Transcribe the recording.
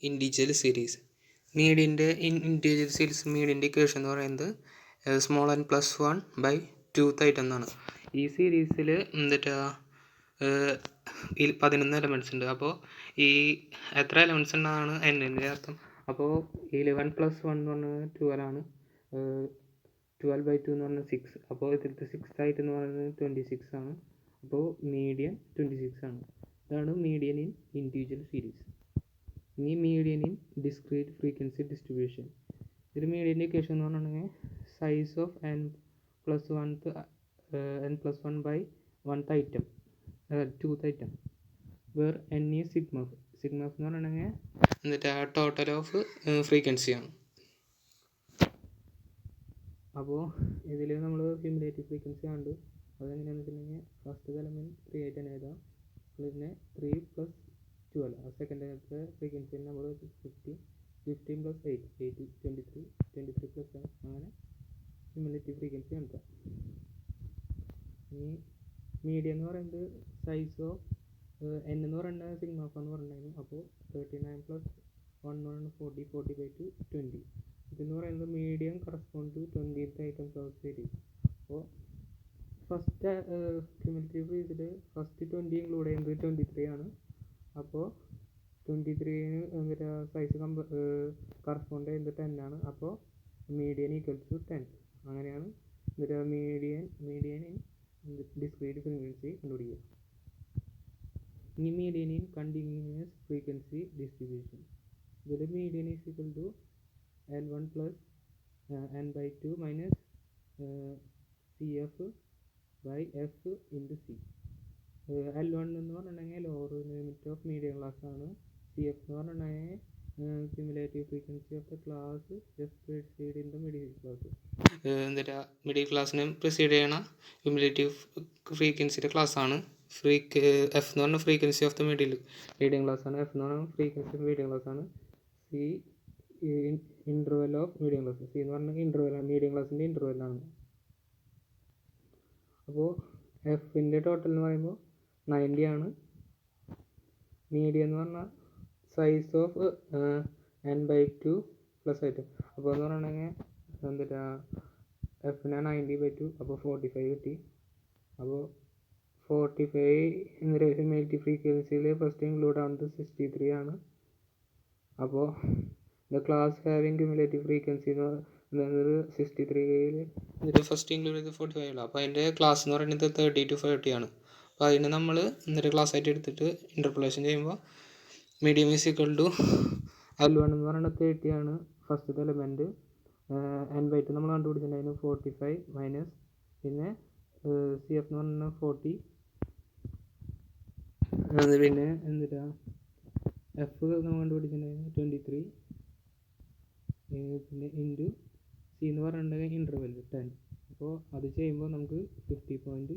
Individual series മീഡിയൻ്റെ individual series മീഡിയൻ്റെ equation എന്ന് പറയുന്നത് സ്മോൾ n പ്ലസ് 1/2 ആയിട്ട് എന്നാണ്. ഈ സീരീസിൽ 11 എലമെൻറ്റ്സ് ഉണ്ട്. അപ്പോൾ ഈ എത്ര എലമെൻറ്റ്സ് ഉണ്ടെന്നാണ് എൻ്റെ അർത്ഥം. അപ്പോൾ 11 + 1 എന്ന് പറഞ്ഞാൽ 12 ആണ്. 12/2 എന്ന് പറഞ്ഞാൽ 6. അപ്പോൾ ഇതിലത്തെ 6th ആയിട്ട് എന്ന് പറയുന്നത് 26 ആണ്. അപ്പോൾ മീഡിയൻ 26 ആണ്. ഇതാണ് മീഡിയൻ ഇൻ ഇൻഡിവിജ്വൽ സീരീസ്. ഇനി median in discrete frequency distribution. ഇത് മീഡിയൻ്റെ ഇക്വേഷൻ എന്ന് പറഞ്ഞിട്ടുണ്ടെങ്കിൽ size of n + 1/1th item 2th item where n is sigma എന്ന് പറഞ്ഞിട്ടുണ്ടെങ്കിൽ ടോട്ടൽ ഓഫ് ഫ്രീക്വൻസിയാണ്. അപ്പോൾ ഇതിൽ നമ്മൾ ക്യുമുലേറ്റീവ് ഫ്രീക്വൻസി കണ്ടു. അതെങ്ങനെയാണെന്ന് വെച്ചിട്ടുണ്ടെങ്കിൽ ഫസ്റ്റ് എലമെൻറ്റ് 3 ആയിട്ട് തന്നെ എഴുതാം. പിന്നെ 3 + 12 സെക്കൻഡ് എലമെൻറ്റ് ഫ്രീക്വൻസി നമ്മൾ 15 + 8 23 + 7 അങ്ങനെ ക്യുമുലേറ്റീവ് ഫ്രീക്വൻസി കണ്ടെത്താം. ഇനി മീഡിയം എന്ന് പറയുന്നത് സൈസ് ഓഫ് n എന്ന് പറയുന്നത് സിഗ്മ എന്ന് പറഞ്ഞിട്ടുണ്ടായിരുന്നു. അപ്പോൾ 39 + 1 എന്ന് പറയുന്നത് 40/2 20. ഇതെന്ന് പറയുന്നത് medium correspond to 20th items of series. അപ്പോൾ ഫസ്റ്റ് ക്യുമുലേറ്റീവ് ഫ്രീസിൽ ഫസ്റ്റ് 20 ഇൻക്ലൂഡ് ചെയ്യുന്നത് 23 ആണ്. അപ്പോൾ 23ന് സൈസ് കറസ്പോണ്ട് ചെയ്യുന്നത് 10 ആണ്. അപ്പോൾ മീഡിയൻ = 10. അങ്ങനെയാണ് മീഡിയൻ ഇൻ ഡിസ്ക്രീറ്റ് ഫ്രീക്വൻസി കണ്ടുപിടിക്കുക. ഇനി median in continuous frequency distribution. ഇതിൽ median = L1 + n/2 - CF/F × C. L1 എന്ന് പറഞ്ഞിട്ടുണ്ടെങ്കിൽ lower limit of medium class ആണ്. CF എന്ന് പറഞ്ഞിട്ടുണ്ടെങ്കിൽ cumulative frequency of the class just precede in the middle class. Middle ക്ലാസ്സിനെ precede ചെയ്യണ ക്യുമുലേറ്റീവ് ഫ്രീക്വൻസിയുടെ class ആണ്. F എന്ന് പറഞ്ഞാൽ frequency of the medium class ആണ്. F എന്ന് പറഞ്ഞാൽ ഫ്രീക്വൻസി ഓഫ് മീഡിയം ക്ലാസ് ആണ്. C interval of medium class. C എന്ന് പറഞ്ഞാൽ ഇൻ്റർവെൽ മീഡിയം ക്ലാസ്സിൻ്റെ ഇൻ്റർവെല്ലാണ്. അപ്പോൾ എഫിൻ്റെ ടോട്ടൽ എന്ന് പറയുമ്പോൾ 90 ആണ്. മീഡിയം എന്ന് പറഞ്ഞാൽ size of n/2 plus item. അപ്പോൾ എന്ന് പറഞ്ഞിട്ടുണ്ടെങ്കിൽ എഫിന് 90/2 അപ്പോൾ 45 കിട്ടി. അപ്പോൾ 45 ക്യുമുലേറ്റീവ് ഫ്രീക്വൻസിയിൽ ഫസ്റ്റ് ഇൻക്ലൂഡ് ആവുന്നത് 63 ആണ്. അപ്പോൾ the class having cumulative frequency എന്ന് പറയുന്നത് 63യിൽ ഫസ്റ്റ് ഇൻക്ലൂഡ് ചെയ്ത് 45 ഉള്ളൂ. അപ്പോൾ അതിൻ്റെ ക്ലാസ് എന്ന് പറയുന്നത് 30 to 40 ആണ്. അപ്പോൾ അതിന് നമ്മൾ ക്ലാസ് ആയിട്ട് എടുത്തിട്ട് ഇൻ്റർപോളേഷൻ ചെയ്യുമ്പോൾ മീഡിയം = L1 എന്ന് പറയുന്നത് 30 ആണ്. ഫസ്റ്റത്തെ എലമെൻറ്റ് n/2 നമ്മൾ കണ്ടുപിടിച്ചിട്ടുണ്ടായിരുന്നു 45 മൈനസ് പിന്നെ CF എന്ന് പറഞ്ഞാൽ 40 പിന്നെ F നമ്മൾ കണ്ടുപിടിച്ചിട്ടുണ്ടായിരുന്നു 23 പിന്നെ ഇൻറ്റു C എന്ന് പറഞ്ഞിട്ടുണ്ടെങ്കിൽ ഇൻ്റർവെൽ 10. അപ്പോൾ അത് ചെയ്യുമ്പോൾ നമുക്ക് 50.5